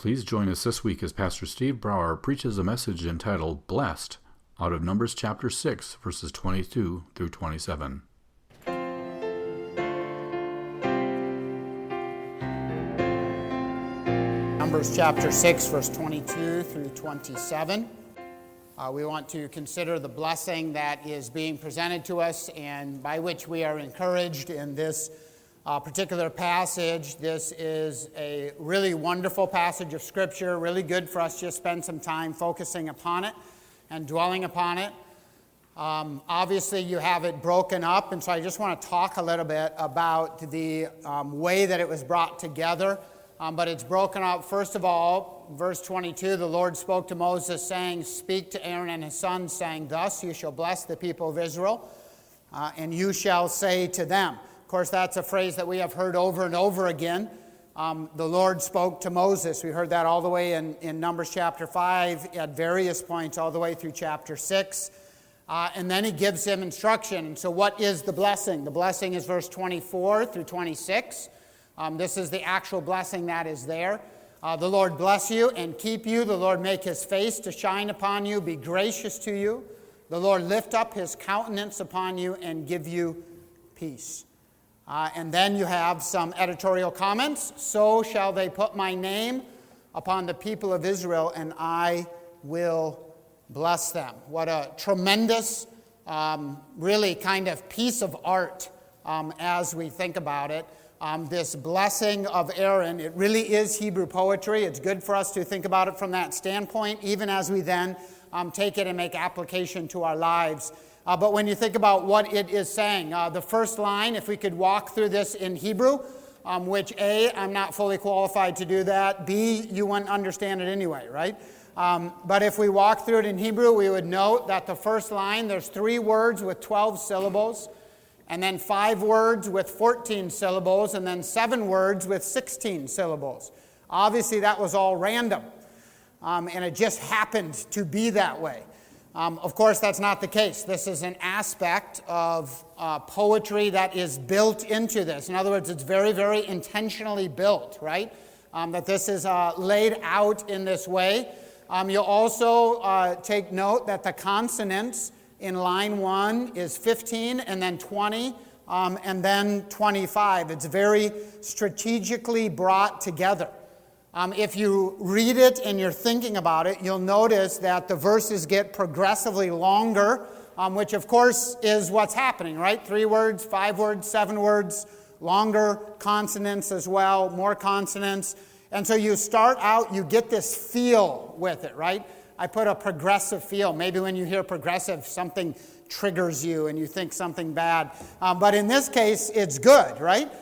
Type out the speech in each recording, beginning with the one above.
Please join us this week as Pastor Steve Brower preaches a message entitled Blessed out of Numbers chapter 6, verses 22 through 27. Numbers chapter 6, verse 22 through 27. We want to consider the blessing that is being presented to us and by which we are encouraged in this particular passage. This is a really wonderful passage of Scripture, really good for us to spend some time focusing upon it and dwelling upon it. Obviously, you have it broken up, and so I just want to talk a little bit about the way that it was brought together. But it's broken up. First of all, verse 22, the Lord spoke to Moses, saying, "Speak to Aaron and his sons, saying, Thus you shall bless the people of Israel, and you shall say to them." Of course, that's a phrase that we have heard over and over again. The Lord spoke to Moses. We heard that all the way in Numbers chapter 5 at various points, all the way through chapter 6. And then he gives him instruction. And so what is the blessing? The blessing is verse 24 through 26. This is the actual blessing that is there. The Lord bless you and keep you. The Lord make his face to shine upon you, be gracious to you. The Lord lift up his countenance upon you and give you peace. And then you have some editorial comments. So shall they put my name upon the people of Israel, and I will bless them. What a tremendous, really kind of piece of art as we think about it. This blessing of Aaron, it really is Hebrew poetry. It's good for us to think about it from that standpoint, even as we then take it and make application to our lives. But when you think about what it is saying, the first line, if we could walk through this in Hebrew, which A, I'm not fully qualified to do that. B, you wouldn't understand it anyway, right? But if we walk through it in Hebrew, we would note that the first line, there's 3 words with 12 syllables. And then 5 words with 14 syllables, and then 7 words with 16 syllables. Obviously, that was all random, and it just happened to be that way. Of course, that's not the case. This is an aspect of poetry that is built into this. In other words, it's very, very intentionally built, right? That this is laid out in this way. You'll also take note that the consonants in line 1 is 15, and then 20, and then 25. It's very strategically brought together. If you read it and you're thinking about it, you'll notice that the verses get progressively longer, which of course is what's happening, right? 3 words, 5 words, 7 words, longer consonants as well, more consonants. And so you start out, you get this feel with it, right? I put a progressive feel. Maybe when you hear progressive, something triggers you and you think something bad. But in this case, it's good, right?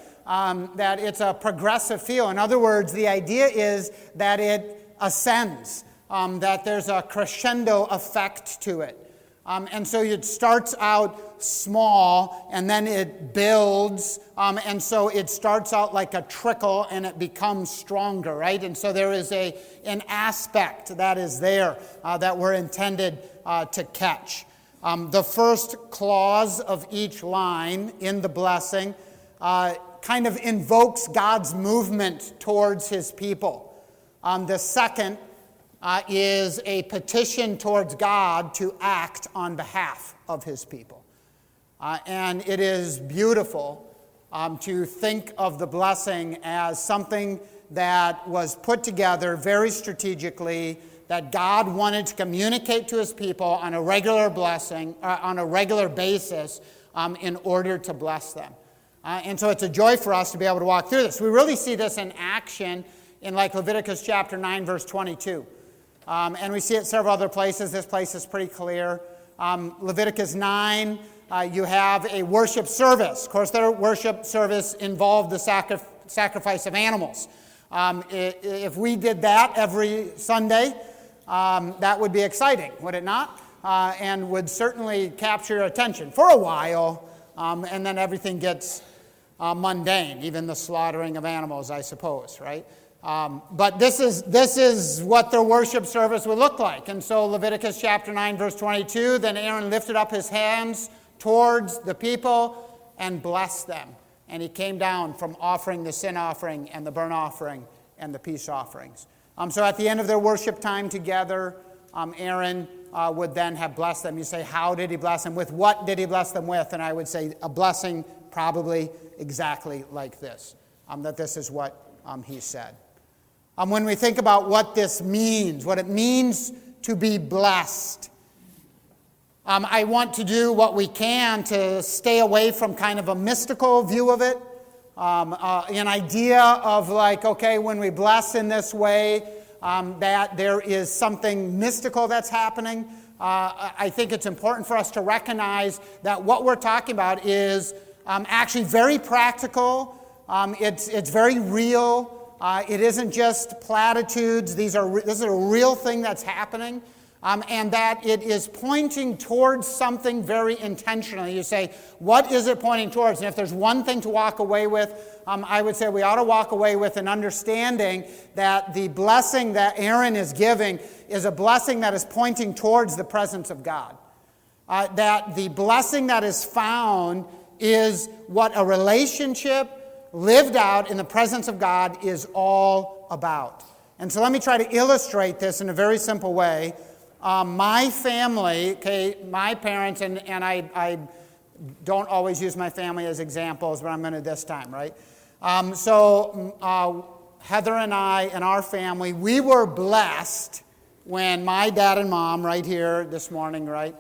That it's a progressive feel. In other words, the idea is that it ascends, that there's a crescendo effect to it. And so it starts out small, and then it builds, and so it starts out like a trickle, and it becomes stronger, right? And so there is an aspect that is there that we're intended to catch. The first clause of each line in the blessing kind of invokes God's movement towards his people. The second is a petition towards God to act on behalf of his people. And it is beautiful to think of the blessing as something that was put together very strategically, that God wanted to communicate to his people on a regular basis in order to bless them. And so it's a joy for us to be able to walk through this. We really see this in action in like Leviticus chapter 9, verse 22. And we see it several other places. This place is pretty clear. Leviticus 9, you have a worship service. Of course, their worship service involved the sacrifice of animals. If we did that every Sunday, that would be exciting, would it not? And would certainly capture your attention for a while, and then everything gets mundane, even the slaughtering of animals, I suppose, right? But this is what their worship service would look like. And so Leviticus chapter 9, verse 22, then Aaron lifted up his hands towards the people and blessed them. And he came down from offering the sin offering and the burnt offering and the peace offerings. So at the end of their worship time together, Aaron would then have blessed them. You say, how did he bless them? With what did he bless them with? And I would say a blessing probably exactly like this, that this is what he said. When we think about what this means, what it means to be blessed, I want to do what we can to stay away from kind of a mystical view of it, an idea of like, okay, when we bless in this way, that there is something mystical that's happening. I think it's important for us to recognize that what we're talking about is actually very practical. It's very real. It isn't just platitudes. This is a real thing that's happening. And that it is pointing towards something very intentionally. You say, what is it pointing towards? And if there's one thing to walk away with, I would say we ought to walk away with an understanding that the blessing that Aaron is giving is a blessing that is pointing towards the presence of God. That the blessing that is found is what a relationship lived out in the presence of God is all about. And so let me try to illustrate this in a very simple way. My family, okay, my parents, and I don't always use my family as examples, but I'm going to this time, right? So Heather and I and our family, we were blessed when my dad and mom, right here this morning, right,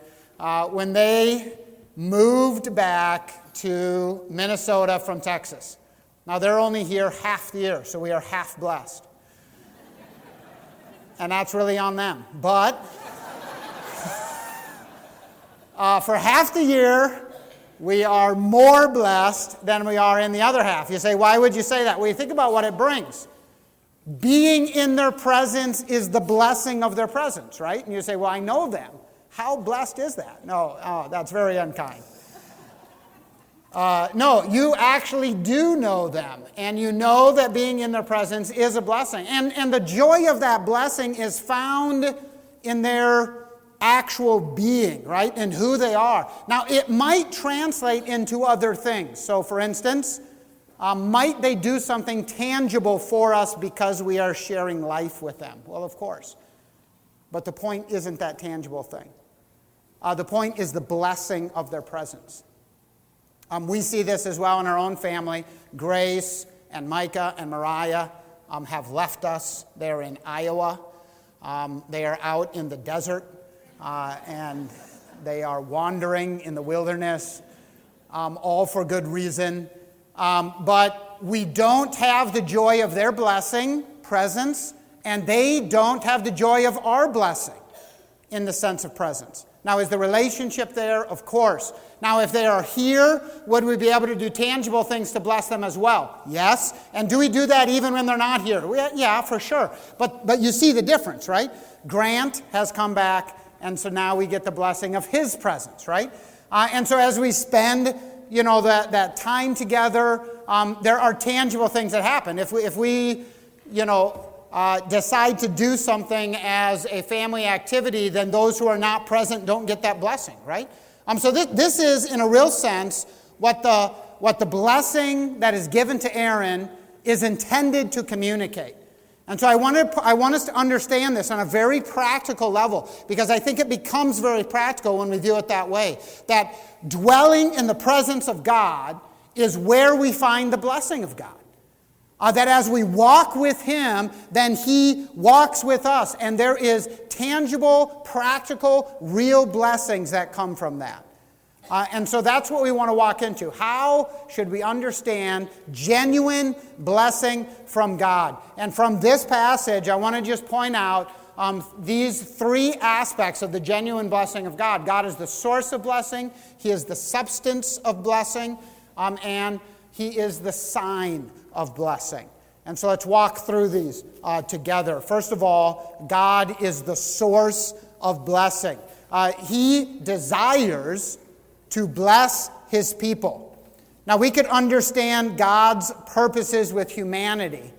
when they moved back to Minnesota from Texas. Now, they're only here half the year, so we are half blessed. And that's really on them. But for half the year, we are more blessed than we are in the other half. You say, why would you say that? Well, you think about what it brings. Being in their presence is the blessing of their presence, right? And you say, well, I know them. How blessed is that? No, that's very unkind. No, you actually do know them, and you know that being in their presence is a blessing. And the joy of that blessing is found in their actual being, right, and who they are. Now, it might translate into other things. So, for instance, might they do something tangible for us because we are sharing life with them? Well, of course. But the point isn't that tangible thing. The point is the blessing of their presence. We see this as well in our own family. Grace and Micah and Mariah have left us. They're in Iowa. They are out in the desert, and they are wandering in the wilderness, all for good reason. But we don't have the joy of their blessing, presence, and they don't have the joy of our blessing in the sense of presence. Now, is the relationship there? Of course. Now, if they are here, would we be able to do tangible things to bless them as well? Yes. And do we do that even when they're not here? Yeah, for sure. But you see the difference, right? Grant has come back, and so now we get the blessing of his presence, right? And so as we spend, that time together, there are tangible things that happen. If we decide to do something as a family activity, then those who are not present don't get that blessing, right? So this is, in a real sense, what the blessing that is given to Aaron is intended to communicate. And so I want us to understand this on a very practical level, because I think it becomes very practical when we view it that way. That dwelling in the presence of God is where we find the blessing of God. That as we walk with Him, then He walks with us. And there is tangible, practical, real blessings that come from that. And so that's what we want to walk into. How should we understand genuine blessing from God? And from this passage, I want to just point out these three aspects of the genuine blessing of God. God is the source of blessing, He is the substance of blessing, and He is the sign of blessing. And so let's walk through these together. First of all, God is the source of blessing. He desires to bless His people. Now, we could understand God's purposes with humanity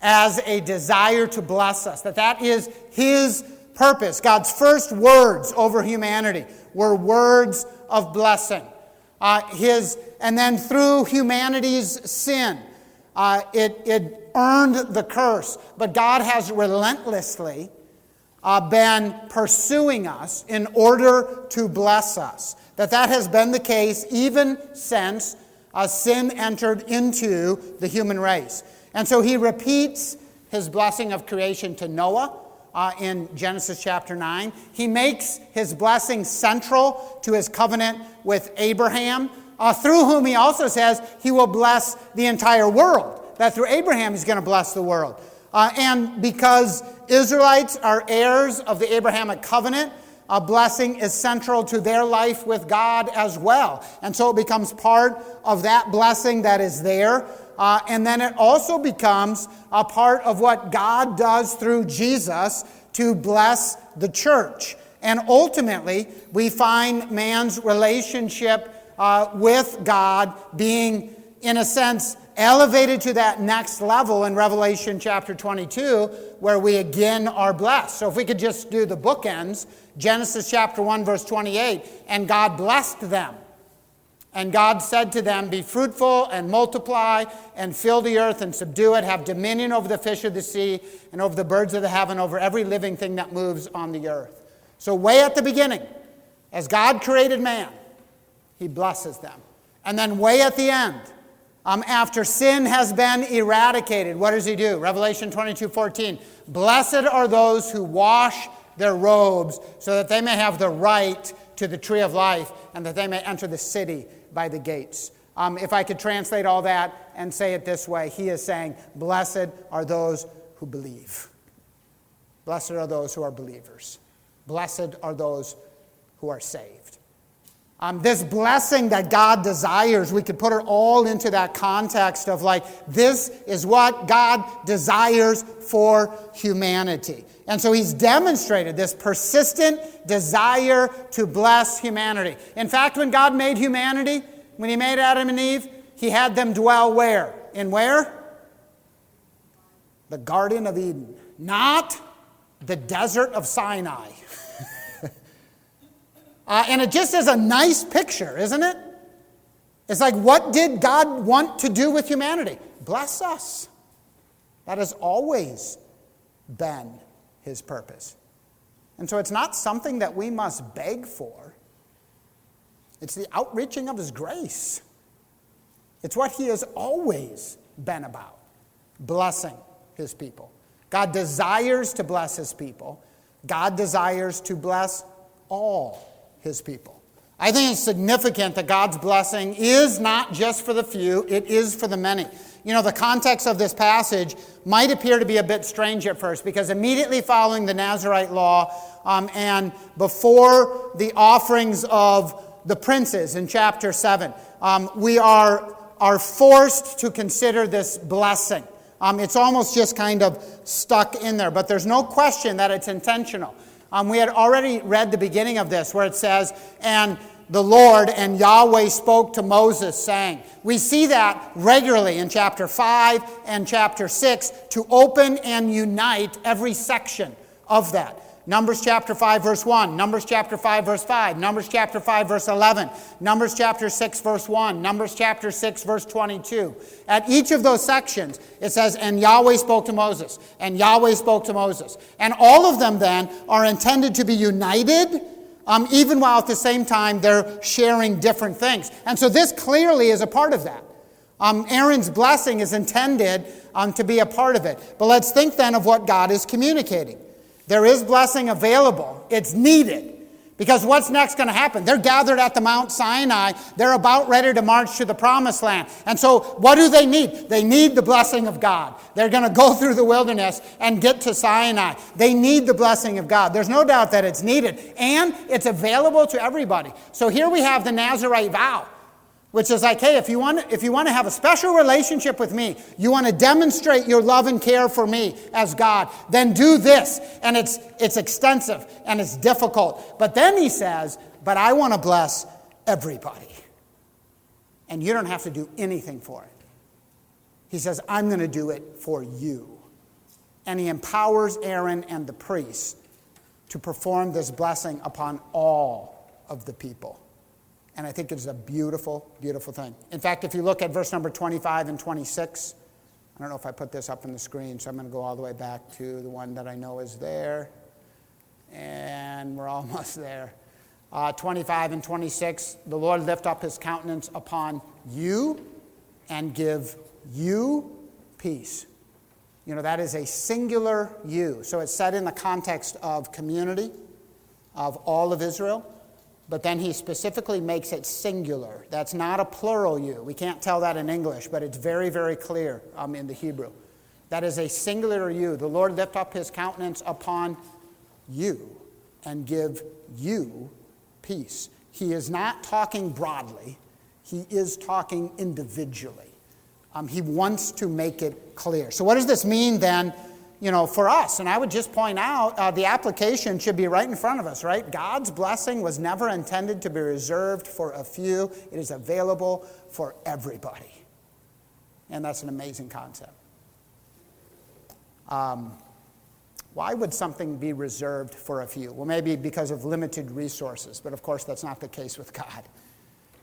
as a desire to bless us, that is His purpose. God's first words over humanity were words of blessing. And then through humanity's sin, it earned the curse. But God has relentlessly been pursuing us in order to bless us. That has been the case even since sin entered into the human race. And so he repeats his blessing of creation to Noah in Genesis chapter 9. He makes his blessing central to his covenant with Abraham, through whom he also says he will bless the entire world. That through Abraham he's going to bless the world. And because Israelites are heirs of the Abrahamic covenant, a blessing is central to their life with God as well. And so it becomes part of that blessing that is there. And then it also becomes a part of what God does through Jesus to bless the church. And ultimately, we find man's relationship with God being, in a sense, elevated to that next level in Revelation chapter 22, where we again are blessed. So if we could just do the bookends, Genesis chapter 1, verse 28, and God blessed them. And God said to them, be fruitful and multiply and fill the earth and subdue it, have dominion over the fish of the sea and over the birds of the heaven, over every living thing that moves on the earth. So way at the beginning, as God created man, he blesses them. And then way at the end, after sin has been eradicated, what does he do? Revelation 22:14, blessed are those who wash their robes so that they may have the right to the tree of life and that they may enter the city by the gates. If I could translate all that and say it this way, he is saying, blessed are those who believe. Blessed are those who are believers. Blessed are those who are saved. This blessing that God desires, we could put it all into that context of this is what God desires for humanity. And so he's demonstrated this persistent desire to bless humanity. In fact, when God made humanity, when he made Adam and Eve, he had them dwell where? In where? The Garden of Eden. Not the desert of Sinai. And it just is a nice picture, isn't it? It's like, what did God want to do with humanity? Bless us. That has always been his purpose. And so it's not something that we must beg for. It's the outreaching of his grace. It's what he has always been about, blessing his people. God desires to bless his people. God desires to bless all his people. I think it's significant that God's blessing is not just for the few, it is for the many. You know, the context of this passage might appear to be a bit strange at first, because immediately following the Nazirite law and before the offerings of the princes in chapter 7, we are forced to consider this blessing. It's almost just kind of stuck in there, but there's no question that it's intentional. We had already read the beginning of this where it says, and the Lord and Yahweh spoke to Moses, saying. We see that regularly in chapter 5 and chapter 6 to open and unite every section of that. Numbers chapter 5 verse 1, Numbers chapter 5 verse 5, Numbers chapter 5 verse 11, Numbers chapter 6 verse 1, Numbers chapter 6 verse 22. At each of those sections it says, and Yahweh spoke to Moses, and Yahweh spoke to Moses. And all of them then are intended to be united, even while at the same time they're sharing different things. And so this clearly is a part of that. Aaron's blessing is intended to be a part of it. But let's think then of what God is communicating. There is blessing available. It's needed. Because what's next going to happen? They're gathered at the Mount Sinai. They're about ready to march to the Promised Land. And so what do they need? They need the blessing of God. They're going to go through the wilderness and get to Sinai. They need the blessing of God. There's no doubt that it's needed. And it's available to everybody. So here we have the Nazirite vow, which is like, hey, if you want to have a special relationship with me, you want to demonstrate your love and care for me as God, then do this. And it's extensive and it's difficult. But then he says, but I want to bless everybody. And you don't have to do anything for it. He says, I'm going to do it for you. And he empowers Aaron and the priests to perform this blessing upon all of the people. And I think it's a beautiful, beautiful thing. In fact, if you look at verse number 25 and 26, I don't know if I put this up on the screen, so I'm going to go all the way back to the one that I know is there. And we're almost there. 25 and 26, the Lord lift up his countenance upon you and give you peace. You know, that is a singular you. So it's said in the context of community, of all of Israel, but then he specifically makes it singular. That's not a plural you. We can't tell that in English, but it's very, very clear in the Hebrew. That is a singular you. The Lord lift up his countenance upon you and give you peace. He is not talking broadly. He is talking individually. He wants to make it clear. So what does this mean then, for us? And I would just point out the application should be right in front of us, right? God's blessing was never intended to be reserved for a few. It is available for everybody. And that's an amazing concept. Why would something be reserved for a few? Well, maybe because of limited resources, but of course that's not the case with God.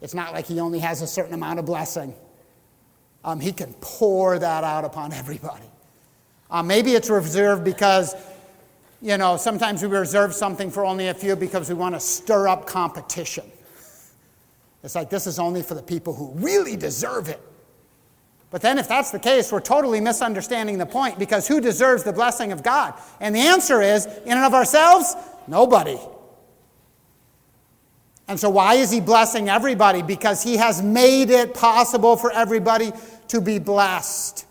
It's not like he only has a certain amount of blessing. He can pour that out upon everybody. Maybe it's reserved because, sometimes we reserve something for only a few because we want to stir up competition. It's like this is only for the people who really deserve it. But then if that's the case, we're totally misunderstanding the point, because who deserves the blessing of God? And the answer is, in and of ourselves, nobody. And so why is he blessing everybody? Because he has made it possible for everybody to be blessed.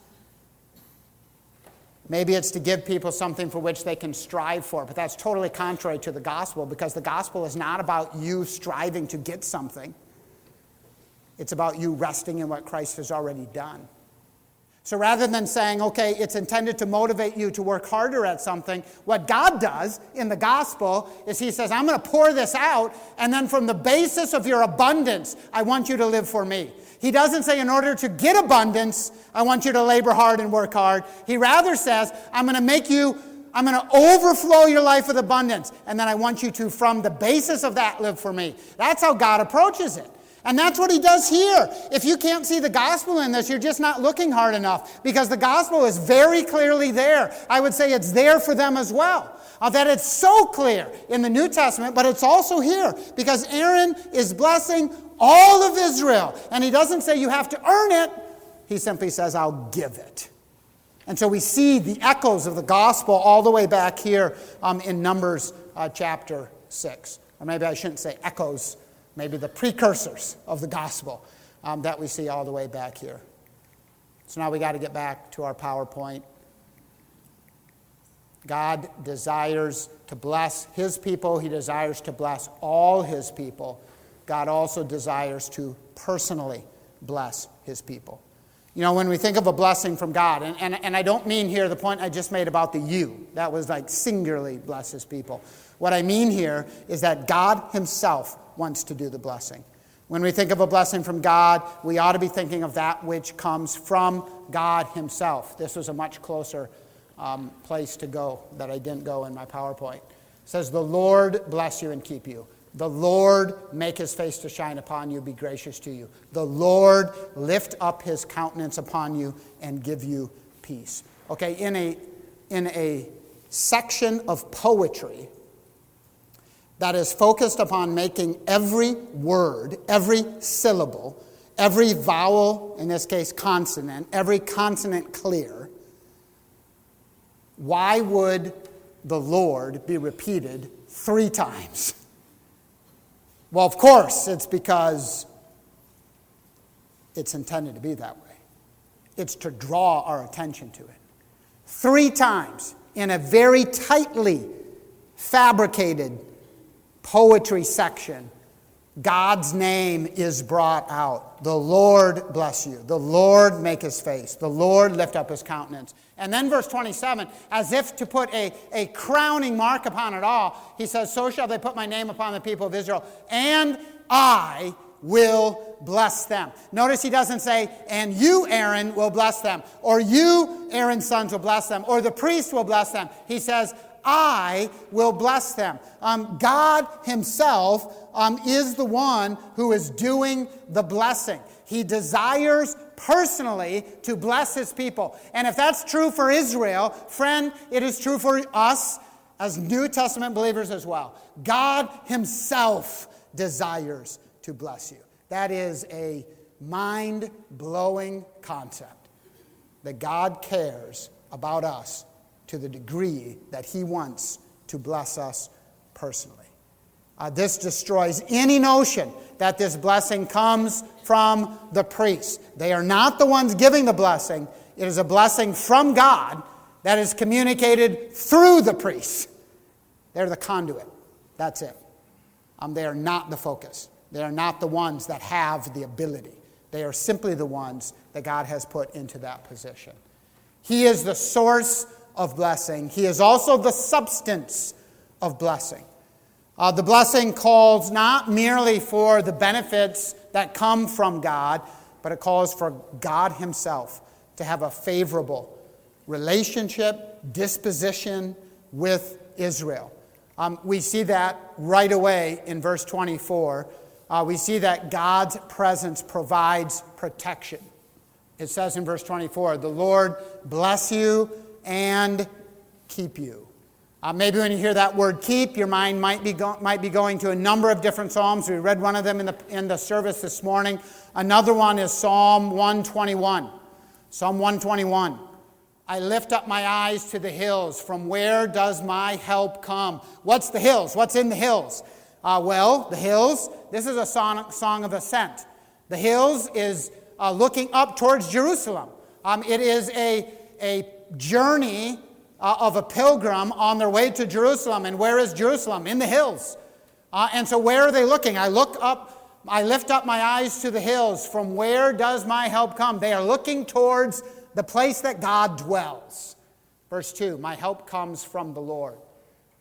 Maybe it's to give people something for which they can strive for, but that's totally contrary to the gospel, because the gospel is not about you striving to get something. It's about you resting in what Christ has already done. So rather than saying, okay, it's intended to motivate you to work harder at something, what God does in the gospel is he says, I'm going to pour this out, and then from the basis of your abundance, I want you to live for me. He doesn't say in order to get abundance, I want you to labor hard and work hard. He rather says, I'm going to overflow your life with abundance, and then I want you to, from the basis of that, live for me. That's how God approaches it. And that's what he does here. If you can't see the gospel in this, you're just not looking hard enough, because the gospel is very clearly there. I would say it's there for them as well. That it's so clear in the New Testament, but it's also here, because Aaron is blessing all of Israel. And he doesn't say you have to earn it. He simply says, I'll give it. And so we see the echoes of the gospel all the way back here in Numbers chapter 6. Or maybe I shouldn't say echoes, maybe the precursors of the gospel that we see all the way back here. So now we got to get back to our PowerPoint. God desires to bless his people. He desires to bless all his people. God also desires to personally bless his people. When we think of a blessing from God, and I don't mean here the point I just made about the you. That was like singularly bless his people. What I mean here is that God himself wants to do the blessing. When we think of a blessing from God, we ought to be thinking of that which comes from God himself. This was a much closer place to go that I didn't go in my PowerPoint. It says, the Lord bless you and keep you. The Lord make his face to shine upon you, be gracious to you. The Lord lift up his countenance upon you and give you peace. Okay, in a section of poetry that is focused upon making every word, every syllable, every vowel, in this case consonant, every consonant clear, why would the Lord be repeated 3 times? Well, of course, it's because it's intended to be that way. It's to draw our attention to it. 3 times in a very tightly fabricated poetry section, God's name is brought out. The Lord bless you. The Lord make his face. The Lord lift up his countenance. And then verse 27, as if to put a crowning mark upon it all, he says, so shall they put my name upon the people of Israel, and I will bless them. Notice he doesn't say, and you, Aaron, will bless them, or you, Aaron's sons, will bless them, or the priest will bless them. He says, I will bless them. God himself is the one who is doing the blessing. He desires personally to bless his people. And if that's true for Israel, friend, it is true for us as New Testament believers as well. God himself desires to bless you. That is a mind-blowing concept, that God cares about us to the degree that he wants to bless us personally. This destroys any notion that this blessing comes from the priests. They are not the ones giving the blessing. It is a blessing from God that is communicated through the priests. They're the conduit. That's it. They are not the focus. They are not the ones that have the ability. They are simply the ones that God has put into that position. He is the source of blessing. He is also the substance of blessing. The blessing calls not merely for the benefits that come from God, but it calls for God himself to have a favorable relationship, disposition with Israel. We see that right away in verse 24. We see that God's presence provides protection. It says in verse 24, "The Lord bless you and keep you." Maybe when you hear that word "keep," your mind might be going to a number of different psalms. We read one of them in the service this morning. Another one is Psalm 121. Psalm 121. "I lift up my eyes to the hills. From where does my help come?" What's the hills? What's in the hills? Well, the hills, this is a song of ascent. The hills is looking up towards Jerusalem. It is a journey of a pilgrim on their way to Jerusalem. And where is Jerusalem? In the hills. And so where are they looking? I lift up my eyes to the hills. From where does my help come? They are looking towards the place that God dwells. Verse 2, "My help comes from the Lord,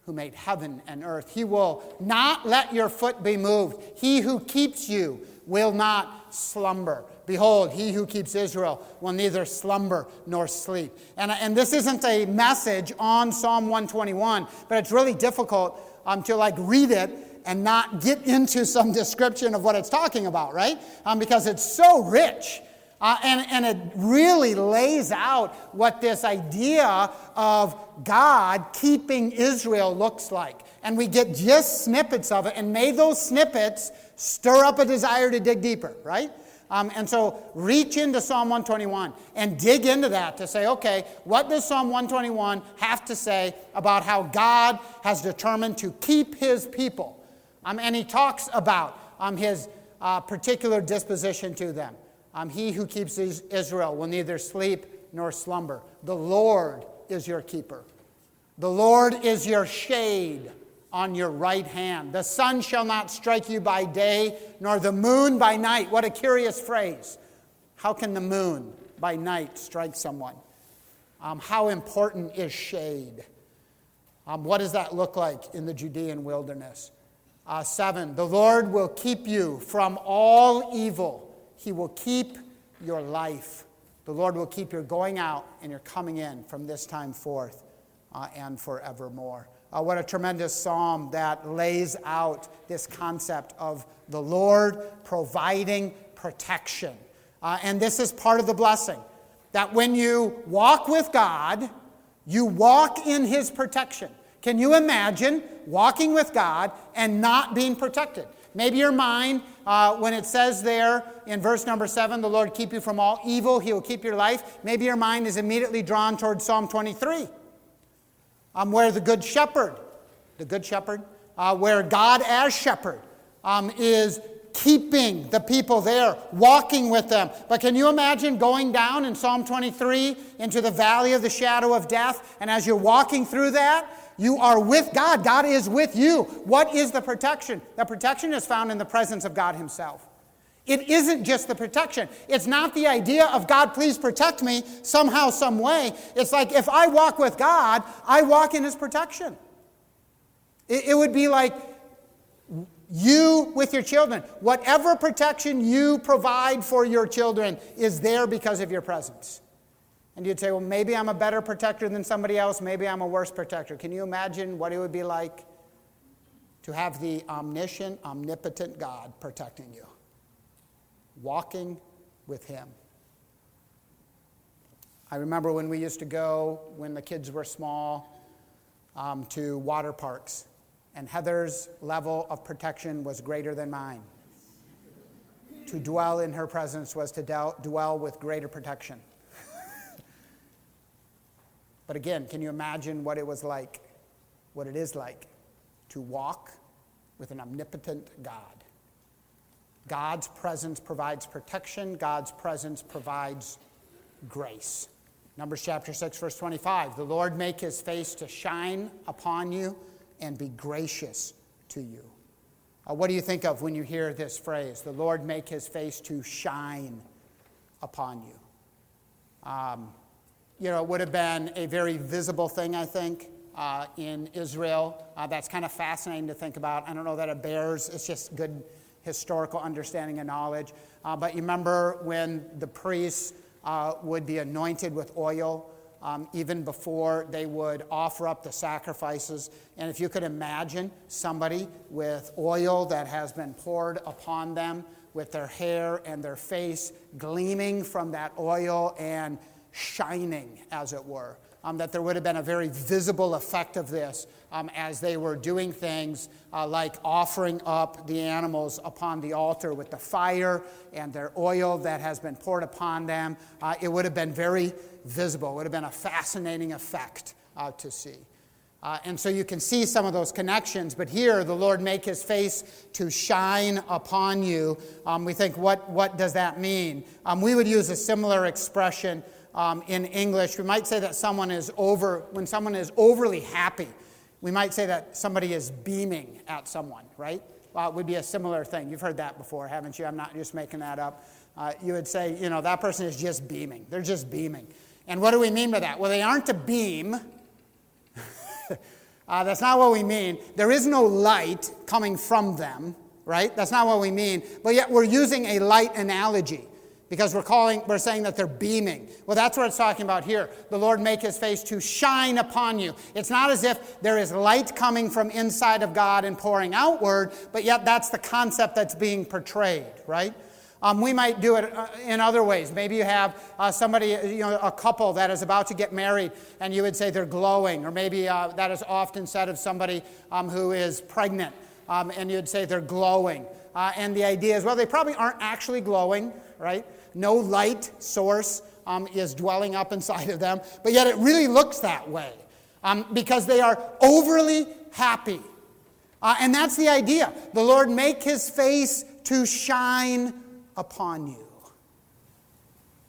who made heaven and earth. He will not let your foot be moved. He who keeps you will not slumber. Behold, he who keeps Israel will neither slumber nor sleep." And this isn't a message on Psalm 121, but it's really difficult to read it and not get into some description of what it's talking about, right? Because it's so rich. And it really lays out what this idea of God keeping Israel looks like. And we get just snippets of it, and may those snippets stir up a desire to dig deeper, right? And so reach into Psalm 121 and dig into that to say, okay, what does Psalm 121 have to say about how God has determined to keep his people? And he talks about his particular disposition to them. He who keeps Israel will neither sleep nor slumber. The Lord is your keeper. The Lord is your shade on your right hand. The sun shall not strike you by day, nor the moon by night. What a curious phrase. How can the moon by night strike someone? How important is shade? What does that look like in the Judean wilderness? 7, "The Lord will keep you from all evil. He will keep your life." The Lord will keep your going out and your coming in from this time forth and forevermore. What a tremendous psalm that lays out this concept of the Lord providing protection. And this is part of the blessing, that when you walk with God, you walk in his protection. Can you imagine walking with God and not being protected? Maybe your mind, when it says there in verse number 7, "The Lord keep you from all evil, he will keep your life," maybe your mind is immediately drawn towards Psalm 23. Where the good shepherd, where God as shepherd is keeping the people there, walking with them. But can you imagine going down in Psalm 23 into the valley of the shadow of death, and as you're walking through that, you are with God. God is with you. What is the protection? The protection is found in the presence of God himself. It isn't just the protection. It's not the idea of God, please protect me somehow, some way. It's like if I walk with God, I walk in his protection. It would be like you with your children. Whatever protection you provide for your children is there because of your presence. And you'd say, well, maybe I'm a better protector than somebody else. Maybe I'm a worse protector. Can you imagine what it would be like to have the omniscient, omnipotent God protecting you? Walking with him. I remember when we used to go, when the kids were small, to water parks, and Heather's level of protection was greater than mine. To dwell in her presence was to dwell with greater protection. But again, can you imagine what it was like, what it is like, to walk with an omnipotent God? God's presence provides protection. God's presence provides grace. Numbers chapter 6, verse 25. The Lord make his face to shine upon you and be gracious to you. What do you think of when you hear this phrase? The Lord make his face to shine upon you. It would have been a very visible thing, I think, in Israel. That's kind of fascinating to think about. I don't know that it bears, it's just good historical understanding and knowledge. But you remember when the priests would be anointed with oil, even before they would offer up the sacrifices. And if you could imagine somebody with oil that has been poured upon them, with their hair and their face gleaming from that oil and shining, as it were, that there would have been a very visible effect of this as they were doing things like offering up the animals upon the altar with the fire and their oil that has been poured upon them. It would have been very visible. It would have been a fascinating effect to see. And so you can see some of those connections. But here, the Lord make his face to shine upon you. We think, what does that mean? We would use a similar expression in English. We might say that when someone is overly happy, we might say that somebody is beaming at someone, right? Well, it would be a similar thing. You've heard that before, haven't you? I'm not just making that up. You would say, that person is just beaming. They're just beaming. And what do we mean by that? Well, they aren't a beam. That's not what we mean. There is no light coming from them, right? That's not what we mean. But yet we're using a light analogy, because we're saying that they're beaming. Well, that's what it's talking about here. The Lord make his face to shine upon you. It's not as if there is light coming from inside of God and pouring outward, but yet that's the concept that's being portrayed, right? We might do it in other ways. Maybe you have somebody, a couple that is about to get married, and you would say they're glowing. Or maybe that is often said of somebody who is pregnant, and you'd say they're glowing. And the idea is, well, they probably aren't actually glowing, right? No light source is dwelling up inside of them, but yet it really looks that way because they are overly happy. And that's the idea. The Lord make his face to shine upon you.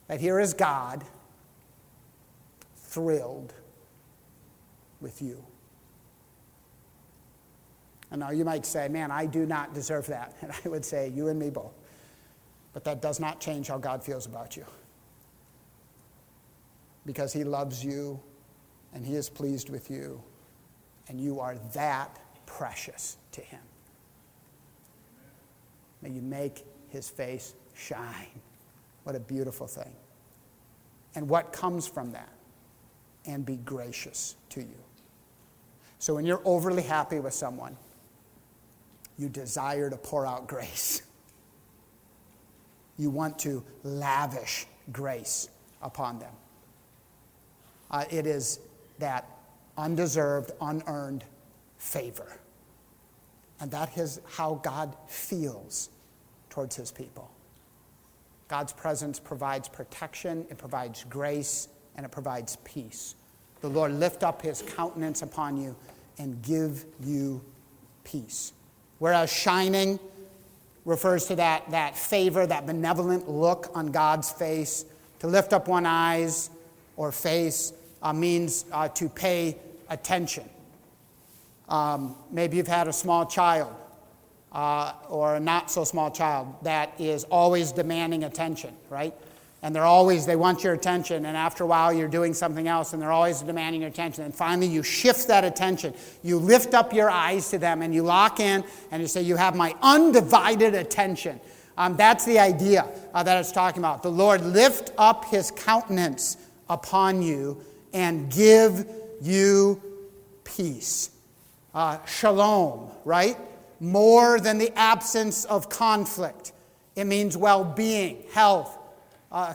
That here is God thrilled with you. And now you might say, man, I do not deserve that. And I would say, you and me both. But that does not change how God feels about you. Because he loves you, and he is pleased with you, and you are that precious to him. May you make his face shine. What a beautiful thing. And what comes from that? And be gracious to you. So when you're overly happy with someone, you desire to pour out grace. You want to lavish grace upon them. It is that undeserved, unearned favor. And that is how God feels towards his people. God's presence provides protection, it provides grace, and it provides peace. The Lord lift up his countenance upon you and give you peace. Whereas shining refers to that favor, that benevolent look on God's face. To lift up one's eyes or face means to pay attention. Maybe you've had a small child or a not so small child that is always demanding attention, right? And they want your attention, and after a while you're doing something else, and they're always demanding your attention. And finally you shift that attention. You lift up your eyes to them, and you lock in, and you say, you have my undivided attention. That's the idea that it's talking about. The Lord lift up his countenance upon you and give you peace. Shalom, right? More than the absence of conflict. It means well-being, health,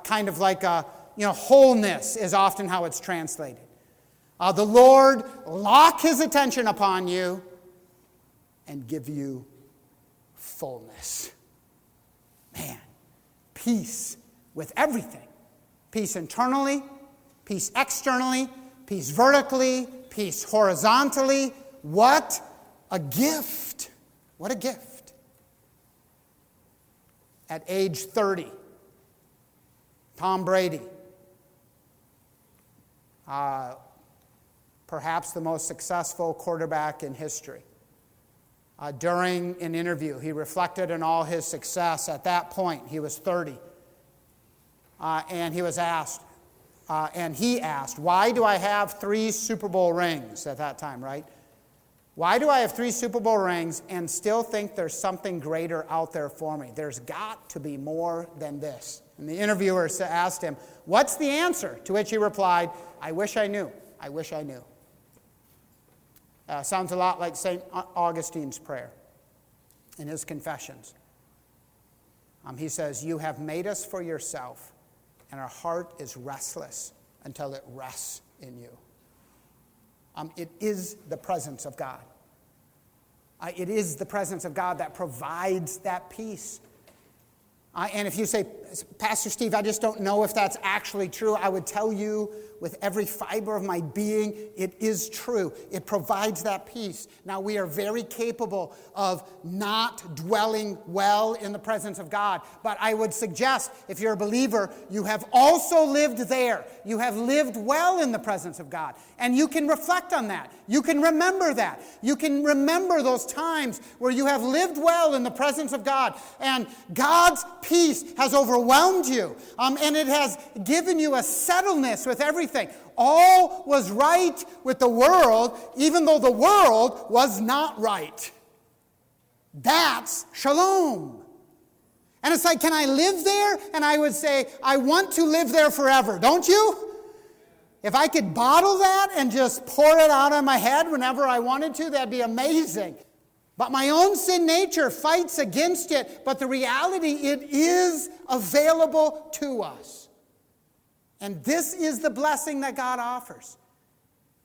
kind of like a wholeness is often how it's translated. The Lord lock his attention upon you and give you fullness. Man, peace with everything. Peace internally, peace externally, peace vertically, peace horizontally. What a gift. What a gift. At age 30, Tom Brady, perhaps the most successful quarterback in history. During an interview, he reflected on all his success. At that point, he was 30. And he was asked, why do I have 3 Super Bowl rings at that time, right? Why do I have 3 Super Bowl rings and still think there's something greater out there for me? There's got to be more than this. And the interviewer asked him, what's the answer? To which he replied, I wish I knew. I wish I knew. Sounds a lot like St. Augustine's prayer in his Confessions. He says, you have made us for yourself, and our heart is restless until it rests in you. It is the presence of God. It is the presence of God that provides that peace. And if you say, Pastor Steve, I just don't know if that's actually true, I would tell you with every fiber of my being, it is true. It provides that peace. Now, we are very capable of not dwelling well in the presence of God. But I would suggest, if you're a believer, you have also lived there. You have lived well in the presence of God. And you can reflect on that. You can remember that. You can remember those times where you have lived well in the presence of God. And God's peace has overwhelmed you. And it has given you a settledness with everything. All was right with the world, even though the world was not right. That's shalom. And it's like, can I live there? And I would say, I want to live there forever. Don't you? If I could bottle that and just pour it out on my head whenever I wanted to, that'd be amazing. But my own sin nature fights against it. But the reality, it is available to us. And this is the blessing that God offers.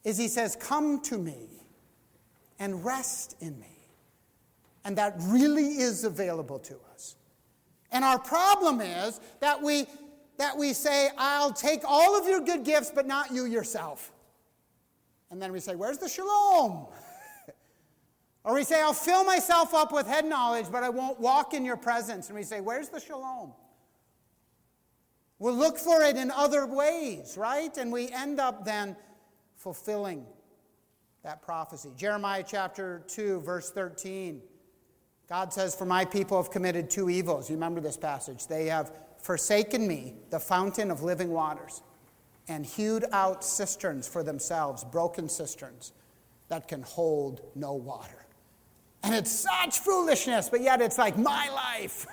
Is he says, come to me and rest in me. And that really is available to us. And our problem is that we say, I'll take all of your good gifts, but not you yourself. And then we say, where's the shalom? Or we say, I'll fill myself up with head knowledge, but I won't walk in your presence. And we say, where's the shalom? We'll look for it in other ways, right? And we end up then fulfilling that prophecy. Jeremiah chapter 2, verse 13. God says, for my people have committed 2 evils. You remember this passage. They have forsaken me, the fountain of living waters, and hewed out cisterns for themselves, broken cisterns that can hold no water. And it's such foolishness, but yet it's like my life.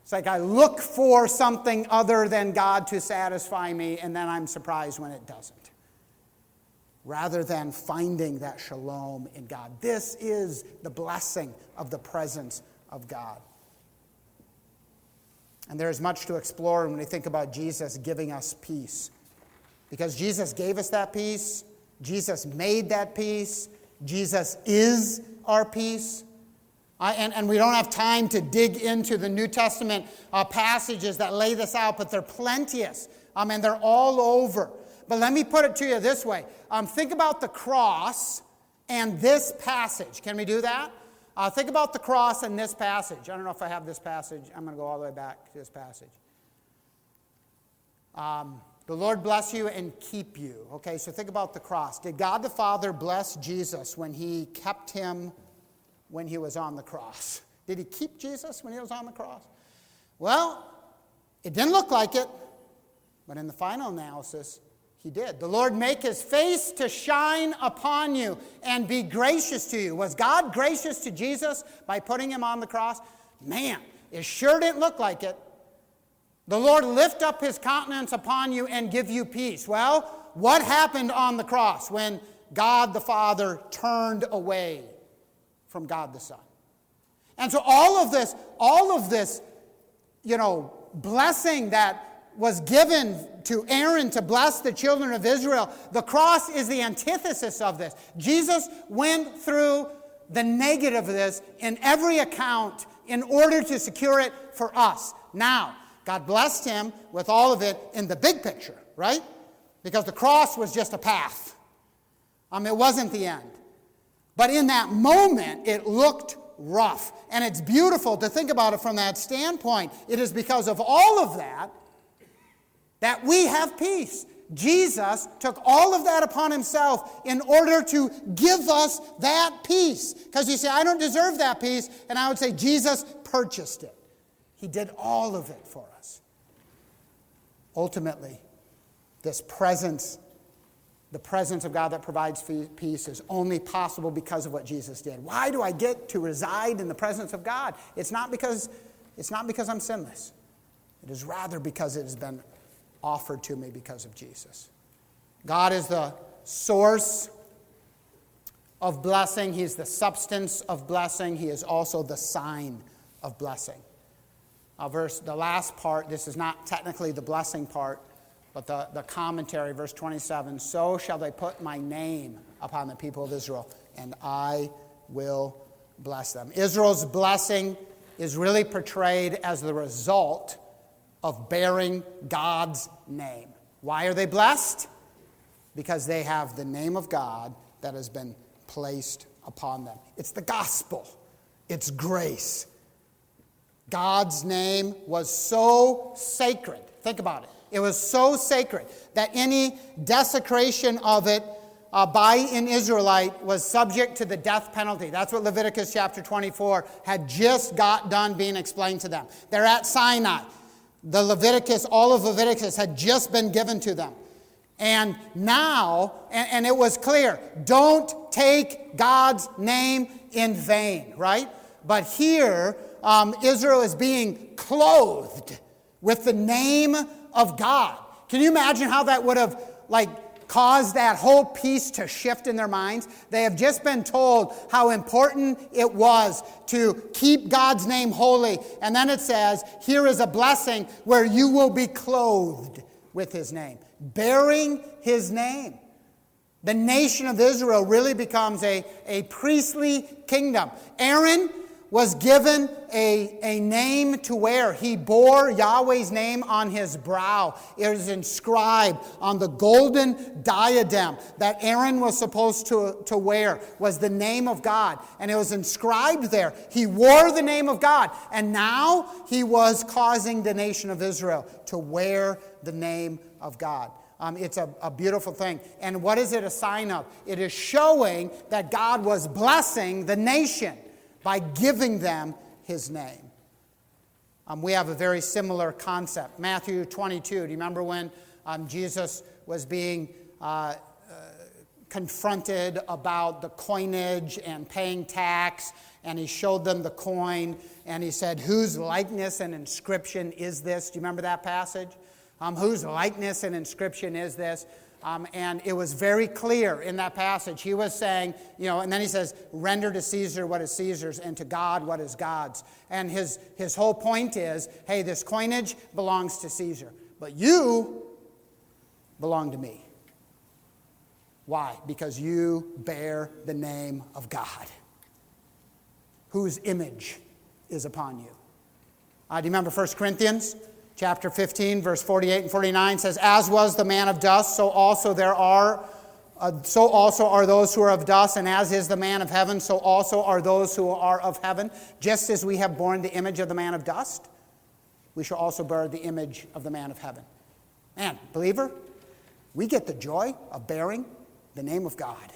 It's like I look for something other than God to satisfy me, and then I'm surprised when it doesn't. Rather than finding that shalom in God. This is the blessing of the presence of God. And there is much to explore when we think about Jesus giving us peace. Because Jesus gave us that peace. Jesus made that peace. Jesus is our peace. And we don't have time to dig into the New Testament passages that lay this out, but they're plenteous. And they're all over. But let me put it to you this way. Think about the cross and this passage. Can we do that? Think about the cross and this passage. I don't know if I have this passage. I'm going to go all the way back to this passage. The Lord bless you and keep you. Okay, so think about the cross. Did God the Father bless Jesus when he kept him when he was on the cross? Did he keep Jesus when he was on the cross? Well, it didn't look like it, but in the final analysis, he did. The Lord make his face to shine upon you and be gracious to you. Was God gracious to Jesus by putting him on the cross? Man, it sure didn't look like it. The Lord lift up his countenance upon you and give you peace. Well, what happened on the cross when God the Father turned away from God the Son? And so all of this, blessing that was given to Aaron to bless the children of Israel, the cross is the antithesis of this. Jesus went through the negative of this in every account in order to secure it for us. Now, God blessed him with all of it in the big picture, right? Because the cross was just a path. It wasn't the end. But in that moment, it looked rough. And it's beautiful to think about it from that standpoint. It is because of all of that that we have peace. Jesus took all of that upon himself in order to give us that peace. Because you say, I don't deserve that peace. And I would say, Jesus purchased it. He did all of it for us. Ultimately, this presence, the presence of God that provides peace, is only possible because of what Jesus did. Why do I get to reside in the presence of God? It's not because I'm sinless. It is rather because it has been offered to me because of Jesus. God is the source of blessing. He is the substance of blessing. He is also the sign of blessing. The last part, this is not technically the blessing part, but the commentary, verse 27, so shall they put my name upon the people of Israel, and I will bless them. Israel's blessing is really portrayed as the result of bearing God's name. Why are they blessed? Because they have the name of God that has been placed upon them. It's the gospel. It's grace. God's name was so sacred. Think about it. It was so sacred that any desecration of it by an Israelite was subject to the death penalty. That's what Leviticus chapter 24 had just got done being explained to them. They're at Sinai. All of Leviticus had just been given to them. And now, and it was clear, don't take God's name in vain, right? But here, Israel is being clothed with the name of God. Can you imagine how that would have caused that whole piece to shift in their minds? They have just been told how important it was to keep God's name holy. And then it says, here is a blessing where you will be clothed with his name, bearing his name. The nation of Israel really becomes a priestly kingdom. Aaron was given a name to wear. He bore Yahweh's name on his brow. It is inscribed on the golden diadem that Aaron was supposed to wear, was the name of God. And it was inscribed there. He wore the name of God. And now he was causing the nation of Israel to wear the name of God. It's a beautiful thing. And what is it a sign of? It is showing that God was blessing the nation by giving them his name. We have a very similar concept. Matthew 22, do you remember when Jesus was being confronted about the coinage and paying tax, and he showed them the coin, and he said, whose likeness and inscription is this? Do you remember that passage? Whose likeness and inscription is this? And it was very clear in that passage. He was saying, and then he says, render to Caesar what is Caesar's and to God what is God's. And his whole point is, hey, this coinage belongs to Caesar, but you belong to me. Why? Because you bear the name of God, whose image is upon you. Do you remember 1 Corinthians? Chapter 15, verse 48 and 49 says, as was the man of dust, so also are those who are of dust, and as is the man of heaven, so also are those who are of heaven. Just as we have borne the image of the man of dust, we shall also bear the image of the man of heaven. Man, believer, we get the joy of bearing the name of God.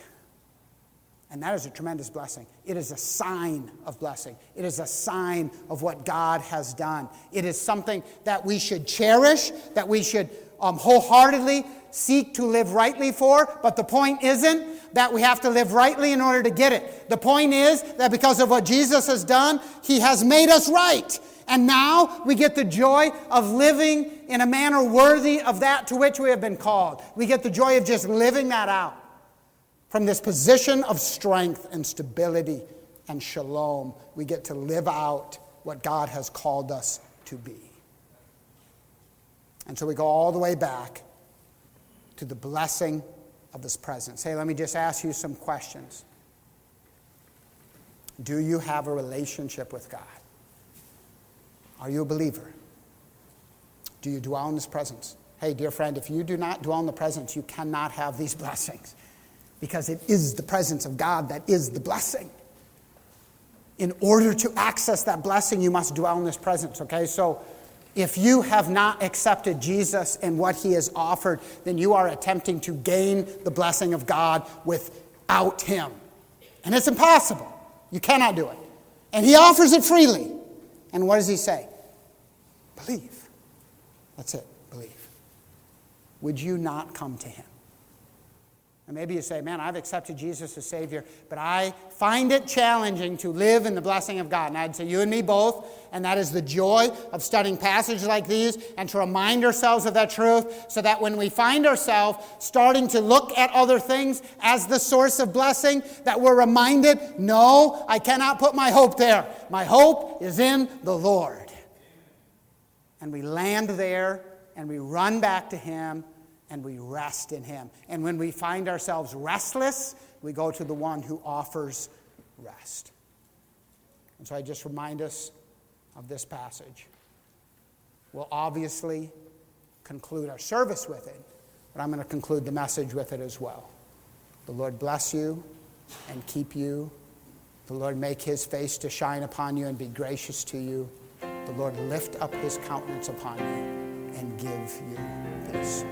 And that is a tremendous blessing. It is a sign of blessing. It is a sign of what God has done. It is something that we should cherish, that we should wholeheartedly seek to live rightly for. But the point isn't that we have to live rightly in order to get it. The point is that because of what Jesus has done, he has made us right. And now we get the joy of living in a manner worthy of that to which we have been called. We get the joy of just living that out. From this position of strength and stability and shalom, we get to live out what God has called us to be. And so we go all the way back to the blessing of his presence. Hey, let me just ask you some questions. Do you have a relationship with God? Are you a believer? Do you dwell in his presence? Hey, dear friend, if you do not dwell in the presence, you cannot have these blessings, because it is the presence of God that is the blessing. In order to access that blessing, you must dwell in his presence, okay? So if you have not accepted Jesus and what he has offered, then you are attempting to gain the blessing of God without him. And it's impossible. You cannot do it. And he offers it freely. And what does he say? Believe. That's it. Believe. Would you not come to him? And maybe you say, man, I've accepted Jesus as Savior, but I find it challenging to live in the blessing of God. And I'd say you and me both, and that is the joy of studying passages like these and to remind ourselves of that truth, so that when we find ourselves starting to look at other things as the source of blessing, that we're reminded, no, I cannot put my hope there. My hope is in the Lord. And we land there, and we run back to him, and we rest in him. And when we find ourselves restless, we go to the one who offers rest. And so I just remind us of this passage. We'll obviously conclude our service with it, but I'm going to conclude the message with it as well. The Lord bless you and keep you. The Lord make his face to shine upon you and be gracious to you. The Lord lift up his countenance upon you and give you peace.